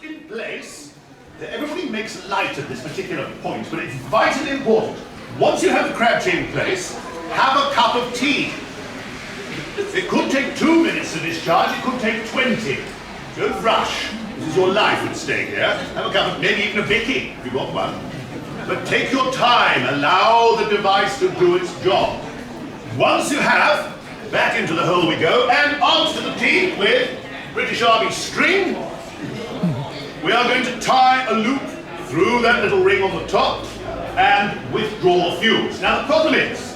in place, everybody makes light of this particular point, but it's vitally important. Once you have the crab tree in place, have a cup of tea. It could take 2 minutes to discharge, it could take 20. Don't rush. This is your life at stake here. Have a cup of, maybe even a bicky, if you want one. But take your time, allow the device to do its job. Once you have, back into the hole we go, and onto the tea with British Army string. We are going to tie a loop through that little ring on the top and withdraw the fuse. Now the problem is,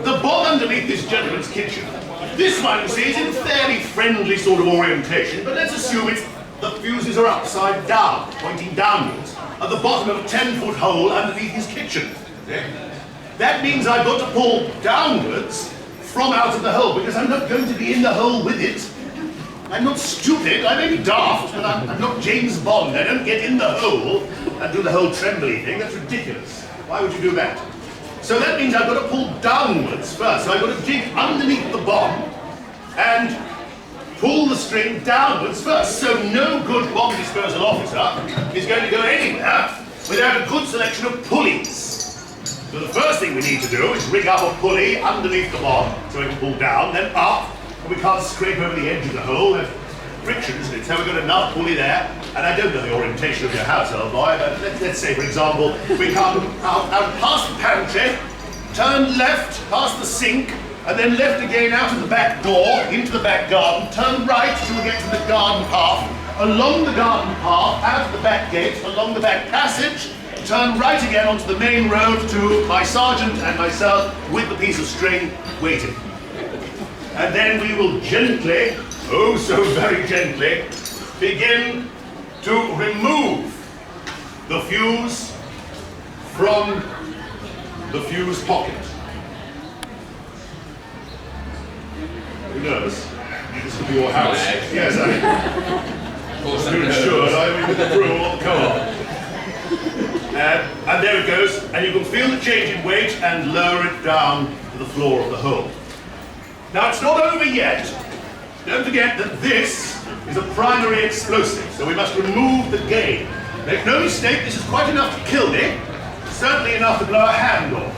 the bomb underneath this gentleman's kitchen. This one, you see, is in fairly friendly sort of orientation, but let's assume the fuses are upside down, pointing downwards, at the bottom of a 10-foot hole underneath his kitchen. Okay? That means I've got to pull downwards from out of the hole, because I'm not going to be in the hole with it. I'm not stupid, I may be daft, but I'm not James Bond. I don't get in the hole and do the whole trembly thing. That's ridiculous. Why would you do that? So that means I've got to pull downwards first. So I've got to dig underneath the bomb and pull the string downwards first. So no good bomb disposal officer is going to go anywhere without a good selection of pulleys. So the first thing we need to do is rig up a pulley underneath the bomb so we can pull down, then up, and we can't scrape over the edge of the hole. There's friction, isn't it? So we've got another pulley there, and I don't know the orientation of your house, old boy, but let's say, for example, we come out past the pantry, turn left past the sink, and then left again out of the back door, into the back garden, turn right till we get to the garden path, along the garden path, out of the back gate, along the back passage, turn right again onto the main road to my sergeant and myself with the piece of string waiting. And then we will gently, oh so very gently, begin to remove the fuse from the fuse pocket. Are you nervous? This will be your house. Yes, I'm sure. I'm with the broom or the co-op. And there it goes, and you can feel the change in weight and lower it down to the floor of the hole. Now it's not over yet. Don't forget that this is a primary explosive, so we must remove the game. Make no mistake, this is quite enough to kill me, certainly enough to blow a hand off.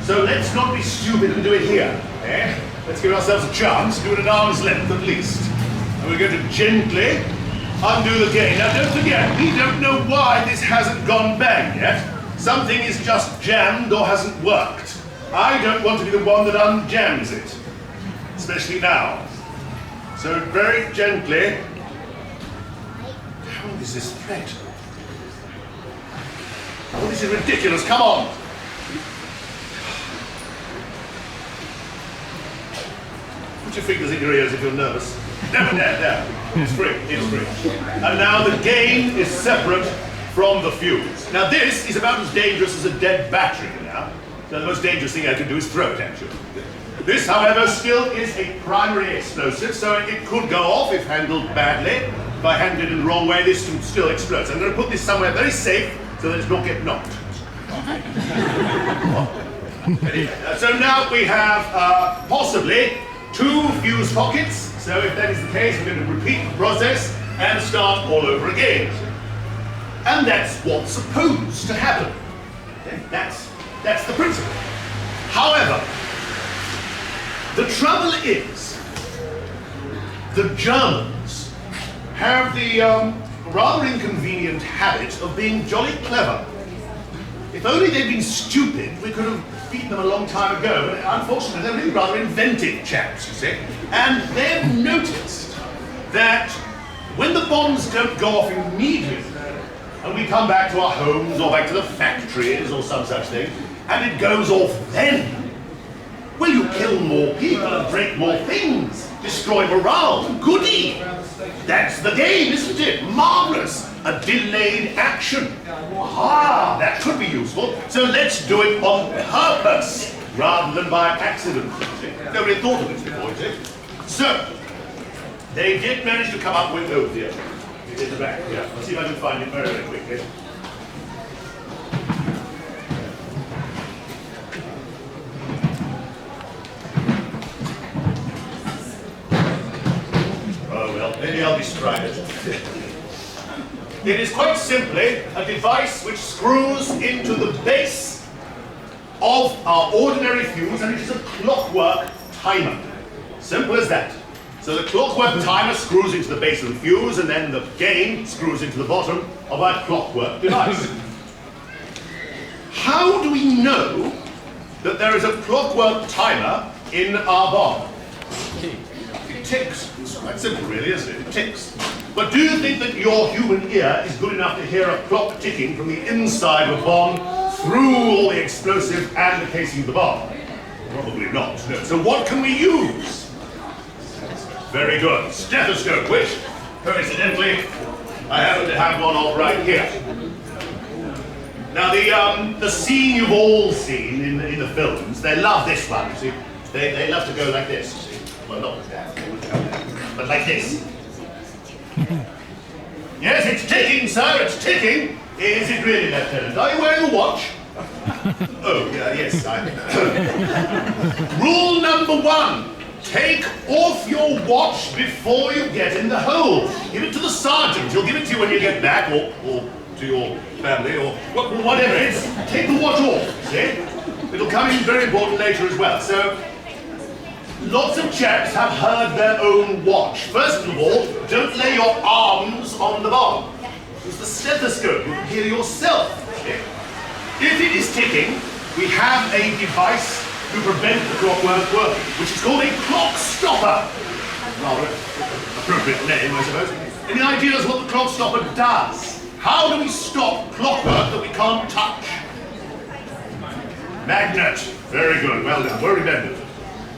So let's not be stupid and do it here. Eh? Let's give ourselves a chance, do it at arm's length at least. And we're going to gently undo the game. Now don't forget, we don't know why this hasn't gone bang yet. Something is just jammed or hasn't worked. I don't want to be the one that unjams it, especially now. So very gently, how long is this thread? Oh, this is ridiculous, come on. Put your fingers in your ears if you're nervous. There. It's free, it's free. And now the gain is separate from the fuse. Now this is about as dangerous as a dead battery now. So the most dangerous thing I can do is throw it at you. This, however, still is a primary explosive, so it could go off if handled badly. If I handle it in the wrong way, this still explodes. I'm going to put this somewhere very safe so that it don't get knocked. So now we have possibly 2 fuse pockets. So if that is the case, we're going to repeat the process and start all over again. And that's what's supposed to happen. Okay? That's the principle. However, the trouble is, the Germans have the rather inconvenient habit of being jolly clever. If only they'd been stupid, we could have beaten them a long time ago, but unfortunately they're really rather inventive chaps, you see. And they've noticed that when the bombs don't go off immediately, and we come back to our homes or back to the factories or some such thing, and it goes off then, well, you kill more people and break more things, destroy morale, goody. That's the game, isn't it? Marvellous. A delayed action. Aha, that could be useful. So let's do it on purpose rather than by accident. Nobody thought of this before, you see. So, they did manage to come up with, oh dear, it's in the back, yeah. Let's see if I can find it very, very quickly. Oh well, there you I'll describe it. It is quite simply a device which screws into the base of our ordinary fuse, and it is a clockwork timer. Simple as that. So the clockwork timer screws into the base of the fuse, and then the gain screws into the bottom of our clockwork device. How do we know that there is a clockwork timer in our bomb? It ticks. It's quite simple, really, isn't it? It ticks. But do you think that your human ear is good enough to hear a clock ticking from the inside of a bomb through all the explosive and the casing of the bomb? Probably not. No. So what can we use? Very good. Stethoscope, which, coincidentally, I happen to have one of right here. Now, the scene you've all seen in the films, they love this one, you see. They love to go like this, you see. Well, not like that, but like this. Yes, it's ticking, sir, it's ticking. Is it really, Lieutenant? Are you wearing a watch? Oh, yeah, yes, Rule number 1. Take off your watch before you get in the hole. Give it to the sergeant. He'll give it to you when you get back, or to your family, or whatever it is. Take the watch off, see? It'll come in very important later as well. So, lots of chaps have heard their own watch. First of all, don't lay your arms on the bomb. Use the stethoscope. You can hear yourself, see? If it is ticking, we have a device to prevent the clockwork working, which is called a clock stopper. Rather appropriate name, I suppose. Any ideas what the clock stopper does? How do we stop clockwork that we can't touch? Magnet. Very good. Well done. Well remembered.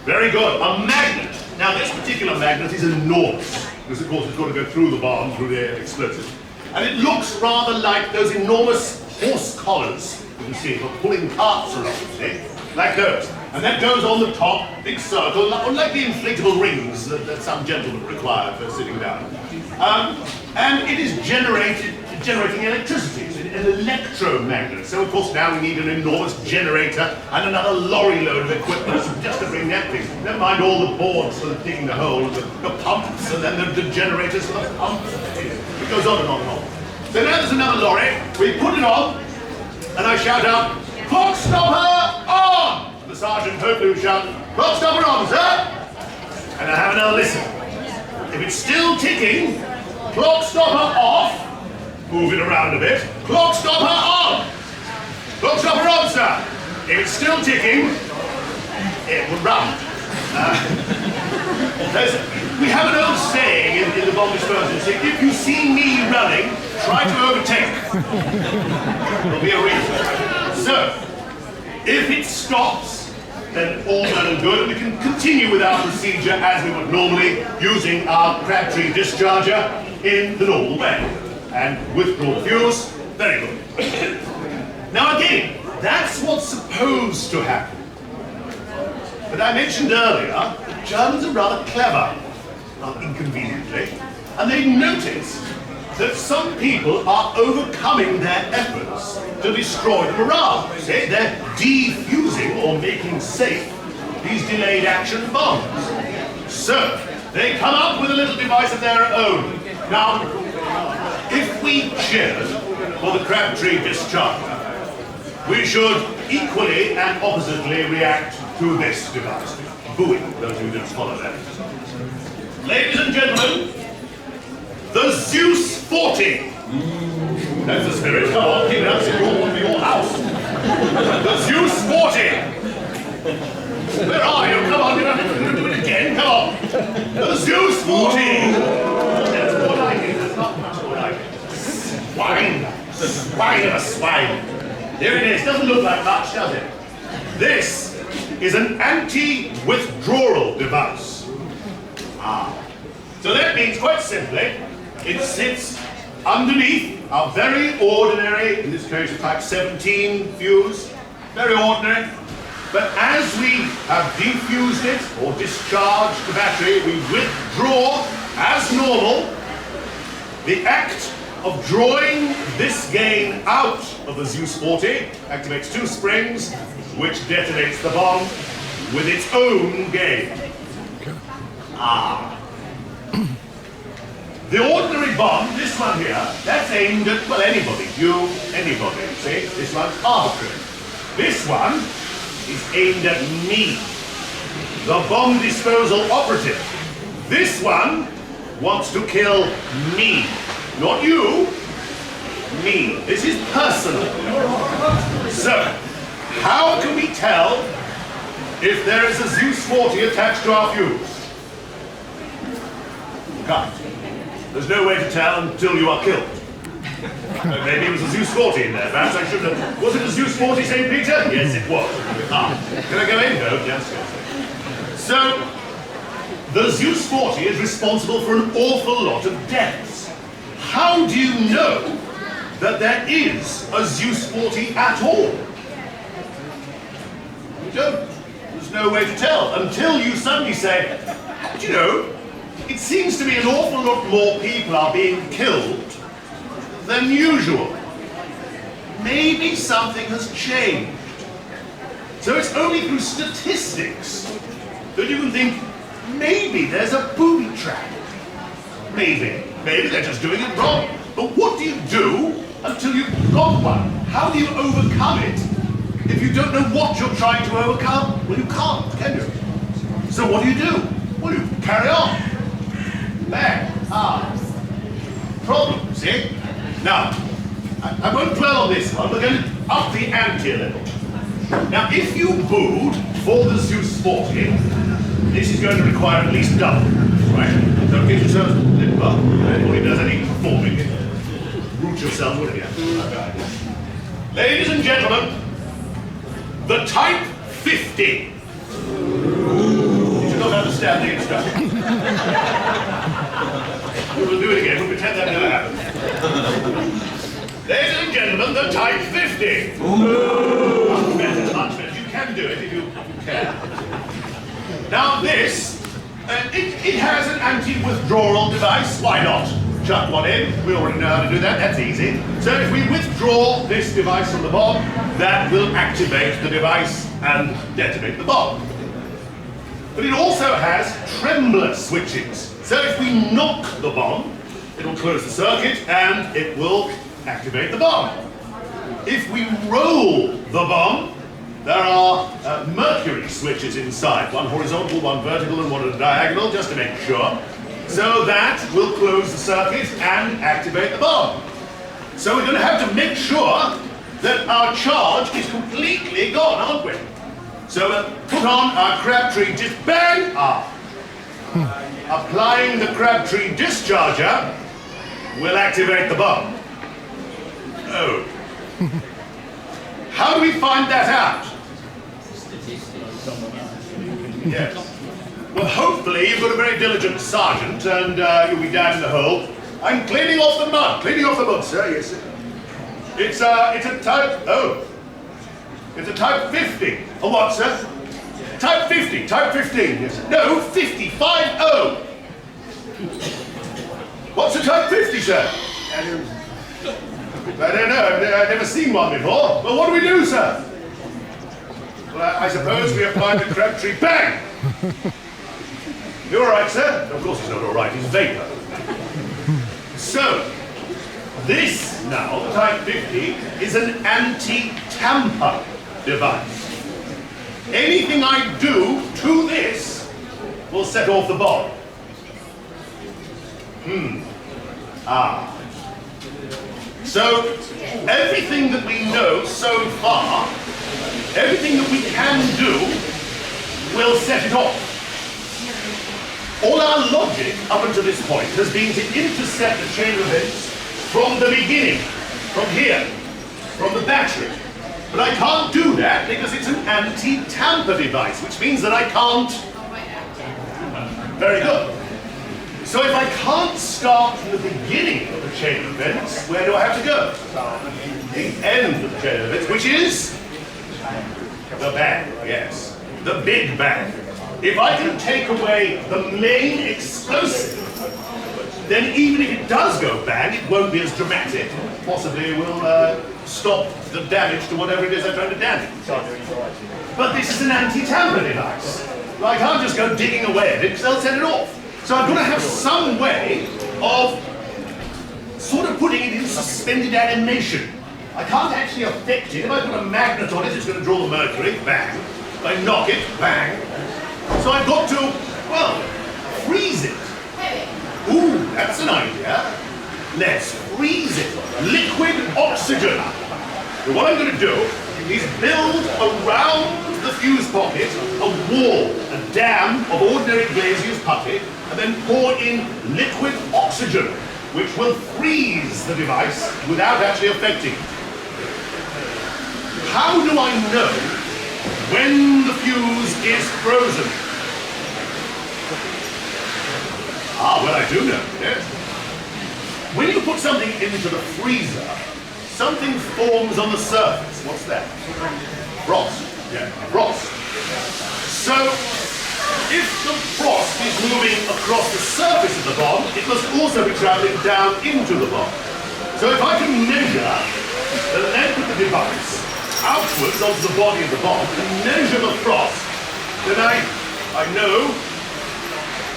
Very good. A magnet. Now, this particular magnet is enormous, because of course it's got to go through the bomb, through the explosive. And it looks rather like those enormous horse collars you can see for pulling carts around, see? Like those. And that goes on the top, big circle, like the inflatable rings that some gentlemen require for sitting down. And it is generating electricity. It's an electromagnet. So of course now we need an enormous generator and another lorry load of equipment just to bring that thing. Never mind all the boards for digging the hole, the pumps, and then the generators for the pumps. It goes on and on and on. So now there's another lorry. We put it on, and I shout out, "Clock stopper on!" The sergeant hopefully will shout, "Clock stopper on, sir!" And I have another listen. If it's still ticking, clock stopper off. Move it around a bit. Clock stopper on! Clock stopper on, sir! If it's still ticking, it will run. We have an old saying in the bomb disposal, say, if you see me running, try to overtake. There'll be a reason. So, if it stops, then all done and good, and we can continue with our procedure as we would normally, using our Crabtree discharger in the normal way. And withdraw the fuse. Very good. Now again, that's what's supposed to happen. But I mentioned earlier that Germans are rather clever, not inconveniently, and they notice that some people are overcoming their efforts to destroy the morale. See, they're defusing or making safe these delayed action bombs. So, they come up with a little device of their own. Now, if we cheered for the Crabtree discharger, we should equally and oppositely react to this device. Booing, those who didn't follow that. Ladies and gentlemen, the Zeus 40. That's the spirit. Come on, keep it up, it's all for your house. The Zeus 40. Where are you? Come on, you're going to do it again. Come on. The Zeus 40. That's what I think. That's not much what I think. Swine. Swine of a swine. Here it is. Doesn't look like much, does it? This is an anti-withdrawal device. So that means, quite simply, it sits underneath a very ordinary, in this case a type 17 fuse, very ordinary. But as we have defused it or discharged the battery, we withdraw as normal. The act of drawing this gain out of the Zeus 40 activates two springs, which detonates the bomb with its own gain. bomb, this one here, that's aimed at, well, anybody. You, anybody. See? This one's arbitrary. This one is aimed at me, the bomb disposal operative. This one wants to kill me. Not you, me. This is personal. So, how can we tell if there is a Zeus 40 attached to our fuse? Can't. There's no way to tell until you are killed. Maybe it was a Zeus 40 in there. Perhaps I should have... Was it a Zeus 40, St. Peter? Yes, it was. Ah. Can I go in? No, yes. So, the Zeus 40 is responsible for an awful lot of deaths. How do you know that there is a Zeus 40 at all? You don't. There's no way to tell until you suddenly say, do you know, it seems to me an awful lot more people are being killed than usual. Maybe something has changed. So it's only through statistics that you can think, maybe there's a booby trap. Maybe they're just doing it wrong. But what do you do until you've got one? How do you overcome it if you don't know what you're trying to overcome? Well, you can't, can you? So what do? Well, you carry on. Bang. Ah. Problem, see? Now, I won't dwell on this one. We're going to up the ante a little. Now, if you booed for the Zeus 40, this is going to require at least double, right? Don't get yourselves lit up. Anybody does any performing, root yourself, wouldn't you? Ladies and gentlemen, the Type 50. You should not understand the instruction. We'll do it again. We'll pretend that never happened. Ladies and gentlemen, the Type 50. Much better, much better. You can do it if you can. Now this, it has an anti-withdrawal device. Why not? Chuck one in. We already know how to do that. That's easy. So if we withdraw this device from the bomb, that will activate the device and detonate the bomb. But it also has trembler switches. So if we knock the bomb, it will close the circuit and it will activate the bomb. If we roll the bomb, there are mercury switches inside, one horizontal, one vertical, and one at a diagonal, just to make sure. So that will close the circuit and activate the bomb. So we're going to have to make sure that our charge is completely gone, aren't we? So we'll put on our Crabtree bang! Ah. Applying the Crabtree discharger will activate the bomb. Oh. How do we find that out? Yes. Well, hopefully you've got a very diligent sergeant and you'll be down in the hole. I'm cleaning off the mud. Cleaning off the mud, sir. Yes, sir. It's a type... Oh. It's a Type 50. A what, sir? Type 50. Type 15. Yes, sir. No, 50. 50. What's a Type 50, sir? I don't know. I've never seen one before. Well, what do we do, sir? Well, I suppose we apply the Crabtree bang! You all right, sir? Of course he's not all right. He's vapor. So, this now, the Type 50, is an anti-tamper device. Anything I do to this will set off the bomb. Ah. So, everything that we know so far, everything that we can do, will set it off. All our logic up until this point has been to intercept the chain of events from the beginning, from here, from the battery. But I can't do that because it's an anti-tamper device, which means that I can't... Very good. So if I can't start from the beginning of the chain of events, where do I have to go? The end of the chain of events, which is the bang, yes. The big bang. If I can take away the main explosive, then even if it does go bang, it won't be as dramatic. Possibly it will stop the damage to whatever it is I'm trying to damage. But this is an anti-tamper device. I can't just go digging away at it because they'll set it off. So I've got to have some way of of putting it in suspended animation. I can't actually affect it. If I put a magnet on it, it's going to draw the mercury, bang. If I knock it, bang. So I've got to, well, freeze it. Ooh, that's an idea. Let's freeze it. Liquid oxygen. So what I'm going to do is build around the fuse pocket a wall, a dam of ordinary glazier's putty, and then pour in liquid oxygen, which will freeze the device without actually affecting it. How do I know when the fuse is frozen? Ah, well, I do know, yes. When you put something into the freezer, something forms on the surface. What's that? Frost. Yeah, frost. So, if the frost is moving across the surface of the bomb, it must also be traveling down into the bomb. So if I can measure the length of the device outwards onto the body of the bomb and measure the frost, then I know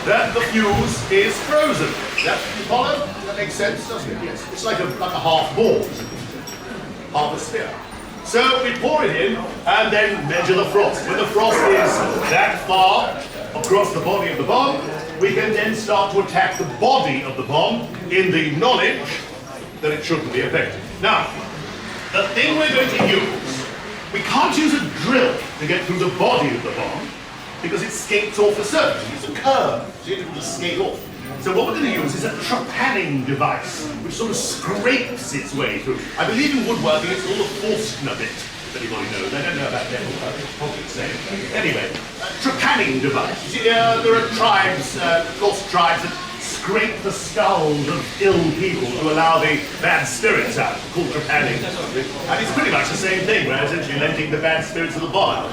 that the fuse is frozen. That you follow? That makes sense, doesn't it? Yes. It's like a half ball, half a sphere. So we pour it in and then measure the frost. When the frost is that far across the body of the bomb, we can then start to attack the body of the bomb in the knowledge that it shouldn't be affected. Now, the thing we're going to use, we can't use a drill to get through the body of the bomb because it skates off the surface. It's a curve, so you have to skate off. So what we're going to use is a trepanning device, which sort of scrapes its way through. I believe in woodworking it's called a Forstner bit, if anybody knows. I don't know about that, but it's probably the same. Anyway, trepanning device. You see, there are tribes, lost tribes, that scrape the skulls of ill people to allow the bad spirits out, called trepanning. And it's pretty much the same thing, we're essentially letting the bad spirits of the body.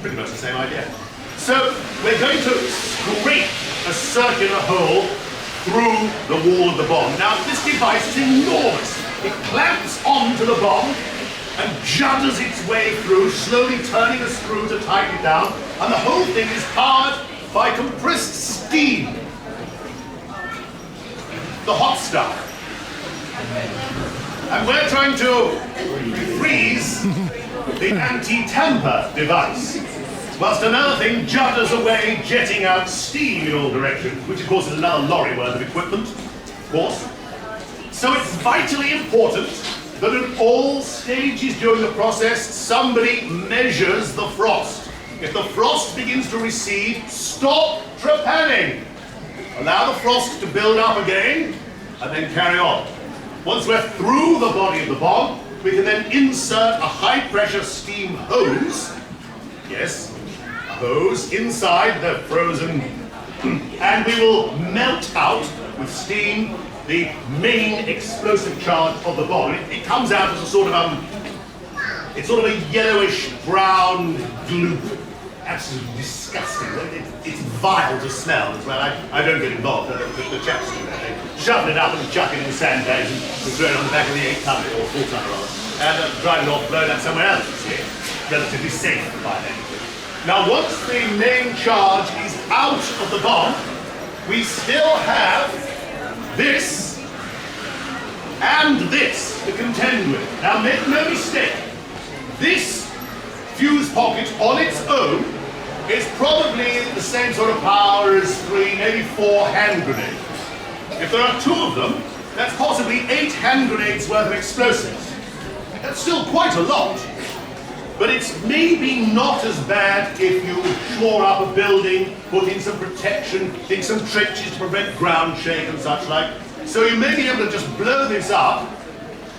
Pretty much the same idea. So we're going to scrape a circular hole through the wall of the bomb. Now this device is enormous. It clamps onto the bomb and judders its way through, slowly turning a screw to tighten it down, and the whole thing is powered by compressed steam. The hot stuff. And we're trying to freeze the anti-tamper device, whilst another thing judders away, jetting out steam in all directions, which of course is another lorry worth of equipment, of course. So it's vitally important that at all stages during the process, somebody measures the frost. If the frost begins to recede, stop trepanning. Allow the frost to build up again, and then carry on. Once we're through the body of the bomb, we can then insert a high-pressure steam hose. Yes, a hose inside the frozen, and we will melt out with steam the main explosive charge of the bomb. It comes out as a sort of it's sort of a yellowish brown gloop. Absolutely disgusting. It's vile to smell as well. I don't get involved. The chaps do that. They shovel it up and chuck it in sandbags and throw it on the back of the 8-tonner or 4-tonner rather, and drive it off, blow it out somewhere else. It's relatively safe by then. Now, once the main charge is out of the bomb, we still have this and this to contend with. Now, make no mistake. This fuse pocket on its own is probably the same sort of power as 3, maybe 4 hand grenades. If there are 2 of them, that's possibly 8 hand grenades worth of explosives. That's still quite a lot, but it's maybe not as bad if you shore up a building, put in some protection, dig some trenches to prevent ground shake and such like. So you may be able to just blow this up,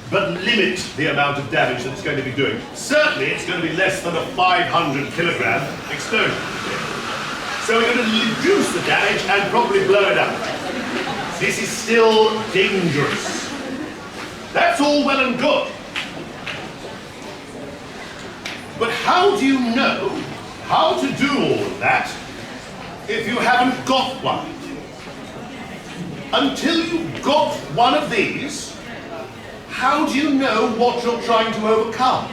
but limit the amount of damage that it's going to be doing. Certainly it's going to be less than a 500 kilogram explosion. So we're going to reduce the damage and probably blow it up. This is still dangerous. That's all well and good. But how do you know how to do all of that if you haven't got one? Until you've got one of these, how do you know what you're trying to overcome?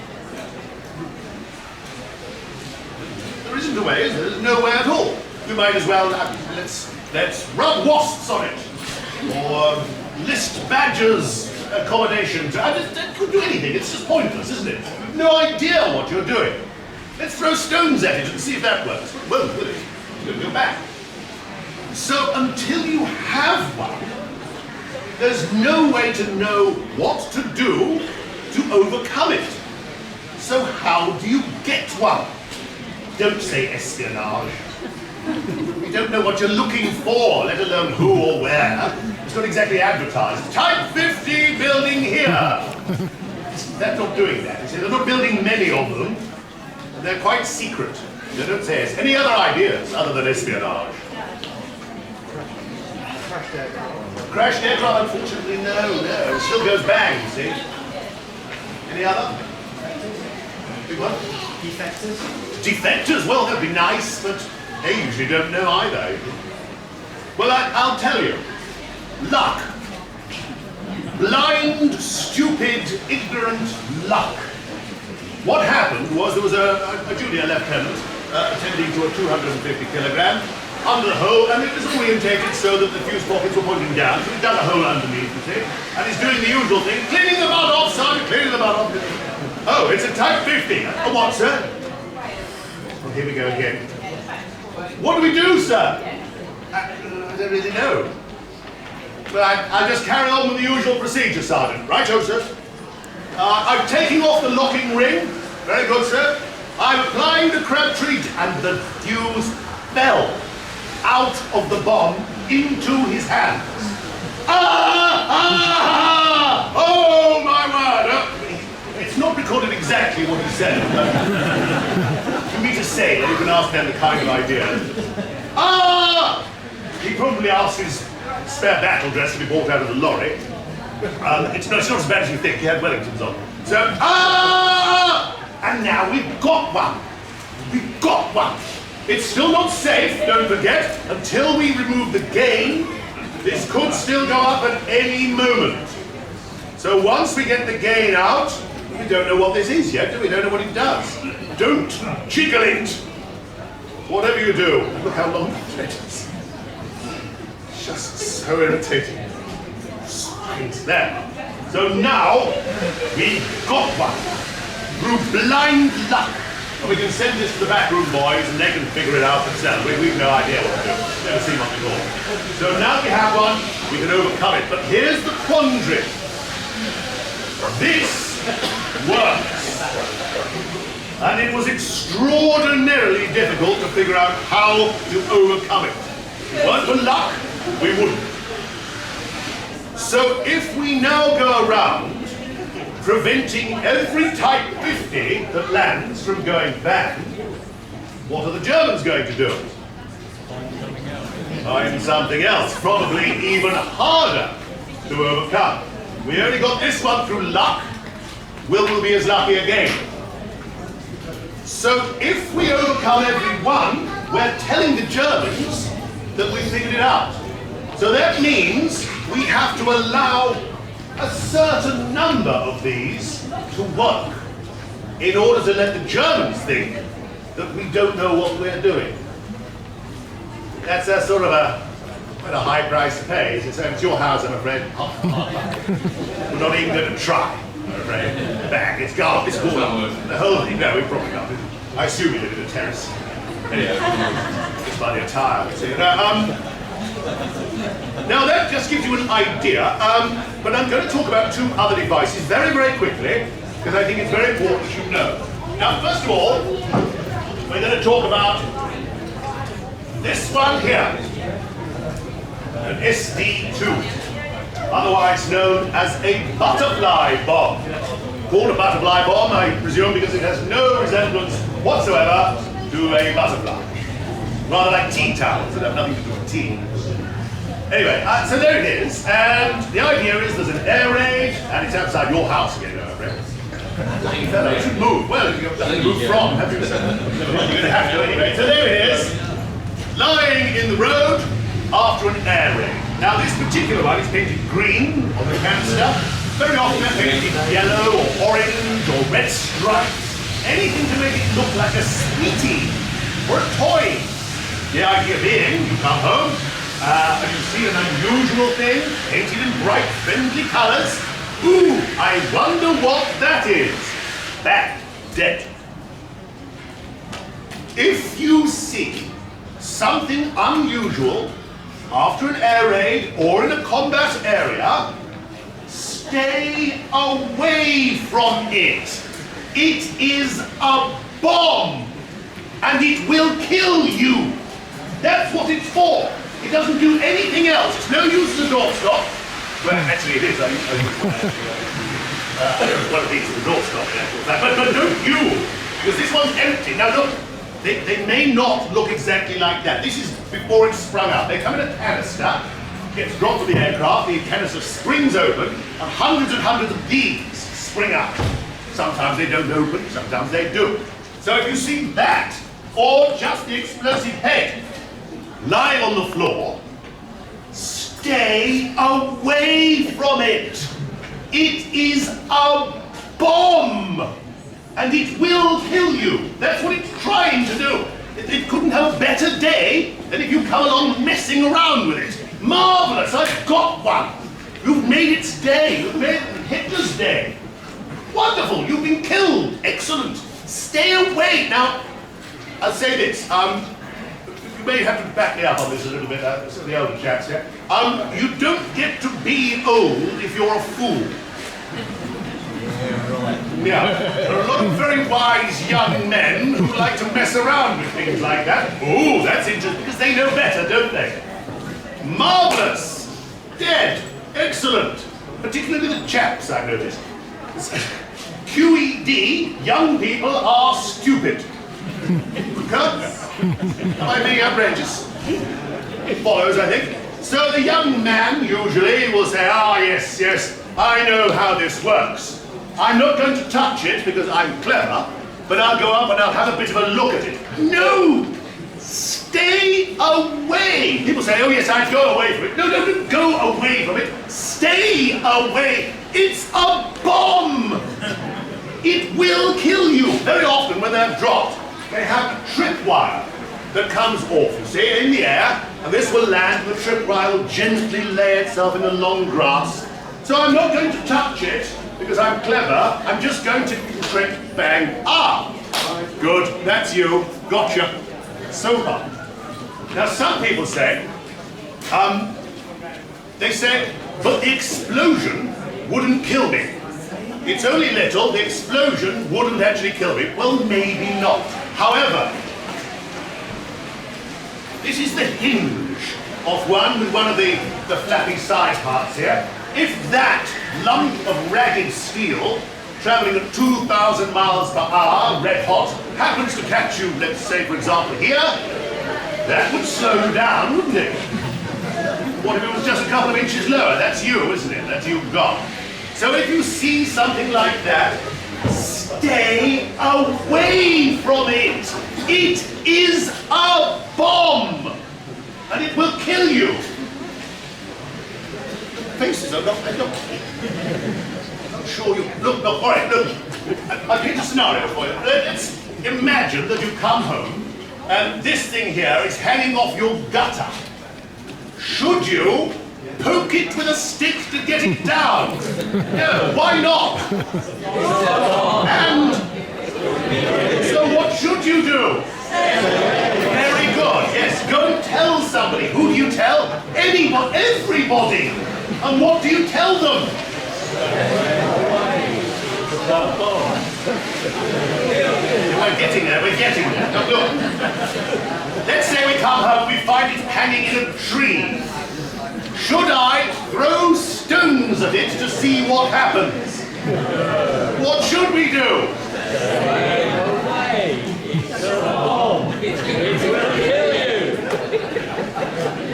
There isn't a way, is there? There's no way at all. You might as well, let's rub wasps on it, or list badgers accommodations. I could do anything. It's just pointless, isn't it? You've no idea what you're doing. Let's throw stones at it and see if that works. It won't, will it? It'll go back. So until you have one, there's no way to know what to do to overcome it. So how do you get one? Don't say espionage. You don't know what you're looking for, let alone who or where. It's not exactly advertised. Type 50 building here. They're not doing that. You see, they're not building many of them. They're quite secret. They don't say it. Any other ideas other than espionage? Crashed aircraft, unfortunately, no. It still goes bang, you see. Any other? Big one? Defectors? Defectors? Well, that'd be nice, but they usually don't know either. Well, I'll tell you. Luck. Blind, stupid, ignorant luck. What happened was there was a junior lieutenant attending to a 250 kilogram under the hole, and it was orientated so that the fuse pockets were pointing down, so he dug a hole underneath, you see, and he's doing the usual thing, cleaning the butt off, Sergeant, cleaning the butt off. Oh, it's a Type 50. A what, sir? Well, here we go again. What do we do, sir? I don't really know. Well, I'll just carry on with the usual procedure, Sergeant. Right-o, sir. I'm taking off the locking ring. Very good, sir. I'm applying the Crabtree, and the fuse fell out of the bomb into his hands. Oh, my word! It's not recorded exactly what he said. For me to say, you can ask them the kind of idea. He probably asked his spare battle dress to be brought out of the lorry. It's not as bad as you think. He had Wellingtons on. So, and now we've got one. We've got one. It's still not safe, don't forget, until we remove the gain. This could still go up at any moment. So once we get the gain out, we don't know what this is yet, do we? Don't know what it does. Don't jiggle it. Whatever you do, look how long it is. Just so irritating. It's there. So now, we've got one. Through blind luck. And we can send this to the backroom boys and they can figure it out themselves. We've no idea what to do. Never seen one before. So now we have one, we can overcome it. But here's the quandary. This works. And it was extraordinarily difficult to figure out how to overcome it. If it weren't for luck, we wouldn't. So if we now go around preventing every Type 50 that lands from going bang, what are the Germans going to do? Find something else, probably even harder to overcome. We only got this one through luck. We'll be as lucky again. So if we overcome every one, we're telling the Germans that we figured it out. So that means we have to allow a certain number of these to work in order to let the Germans think that we don't know what we're doing. That's a sort of quite a high price to pay. So it's your house, I'm afraid. We're not even going to try, I'm afraid. Back, it's gone, it's gone. The whole thing, no, we probably got it. I assume you live in a terrace. Anyway, it's by the attire. Now that just gives you an idea, but I'm going to talk about two other devices very, very quickly, because I think it's very important you know. Now, first of all, we're going to talk about this one here, an SD2, otherwise known as a butterfly bomb. Called a butterfly bomb, I presume, because it has no resemblance whatsoever to a butterfly. Rather like tea towels that have nothing to do with tea. Anyway, so there it is, and the idea is there's an air raid, and it's outside your house again, Lucky fellow, you should move. Well, you've got to move from, have you? You're going to have to anyway. So there it is, lying in the road after an air raid. Now this particular one is painted green on the canister. Very often they're painted yellow or orange or red stripes. Anything to make it look like a sweetie or a toy. The idea being, you come home, and you see an unusual thing, painted in bright, friendly colours, Ooh, I wonder what that is. Bad, dead. If you see something unusual after an air raid or in a combat area, stay away from it. It is a bomb, and it will kill you. That's what it's for. It doesn't do anything else. It's no use as a doorstop. Well, actually it is. I use one of these as a doorstop. But don't you, because this one's empty. Now look, they may not look exactly like that. This is before it's sprung up. They come in a canister, gets dropped to the aircraft, the canister springs open, and hundreds of these spring up. Sometimes they don't open, sometimes they do. So if you see that, or just the explosive head lying on the floor, stay away from it. It is a bomb, and it will kill you. That's what it's trying to do. It couldn't have a better day than if you come along messing around with it. Marvelous, I've got one. You've made its day. You've made Hitler's day. Wonderful, you've been killed. Excellent. Stay away. Now, I'll say this. You may have to back me up on this a little bit, some of the older chaps here. You don't get to be old if you're a fool. Yeah, there are a lot of very wise young men who like to mess around with things like that. Oh, that's interesting, because they know better, don't they? Marvellous! Dead! Excellent! Particularly the chaps, I've noticed. QED, young people are stupid. Am I being outrageous? It follows, I think. So the young man usually will say, ah, yes, I know how this works. I'm not going to touch it because I'm clever, but I'll go up and I'll have a bit of a look at it. No! Stay away! People say, oh yes, I'd go away from it. No, don't go away from it. Stay away! It's a bomb! It will kill you. Very often when they're dropped, they have a tripwire that comes off, you see, in the air, and this will land, and the tripwire will gently lay itself in the long grass. So I'm not going to touch it, because I'm clever. I'm just going to trip, bang, ah! Good, that's you. Gotcha. Super. Now some people say, they say, but the explosion wouldn't kill me. It's only little, the explosion wouldn't actually kill me. Well, maybe not. However, this is the hinge of one with one of the flappy side parts here. If that lump of ragged steel, traveling at 2,000 miles per hour, red hot, happens to catch you, let's say, for example, here, that would slow you down, wouldn't it? What if it was just a couple of inches lower? That's you, isn't it? That's you gone. So if you see something like that, stay away from it. It is a bomb, and it will kill you. Faces are not, I'm not sure you, look, all right, look, I'll paint a scenario for you. Let's imagine that you come home, and this thing here is hanging off your gutter. Should you poke it with a stick to get it down? No, why not? And so what should you do? Very good, yes, go and tell somebody. Who do you tell? Anybody, everybody. And what do you tell them? We're getting there, we're getting there. Now look, let's say we come home, we find it hanging in a tree. Should I throw stones at it to see what happens? What should we do?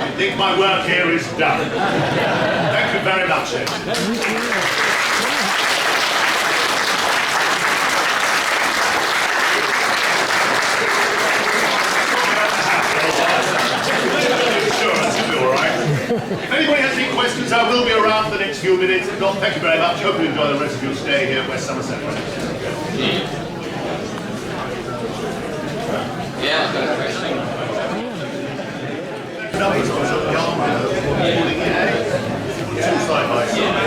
I think my work here is done. Thank you very much, then. If anybody has any questions, I will be around for the next few minutes. If not, thank you very much. Hope you enjoy the rest of your stay here at West Somerset. Yeah, I've got a question. Numbers on some yarn, pulling in, two side by side.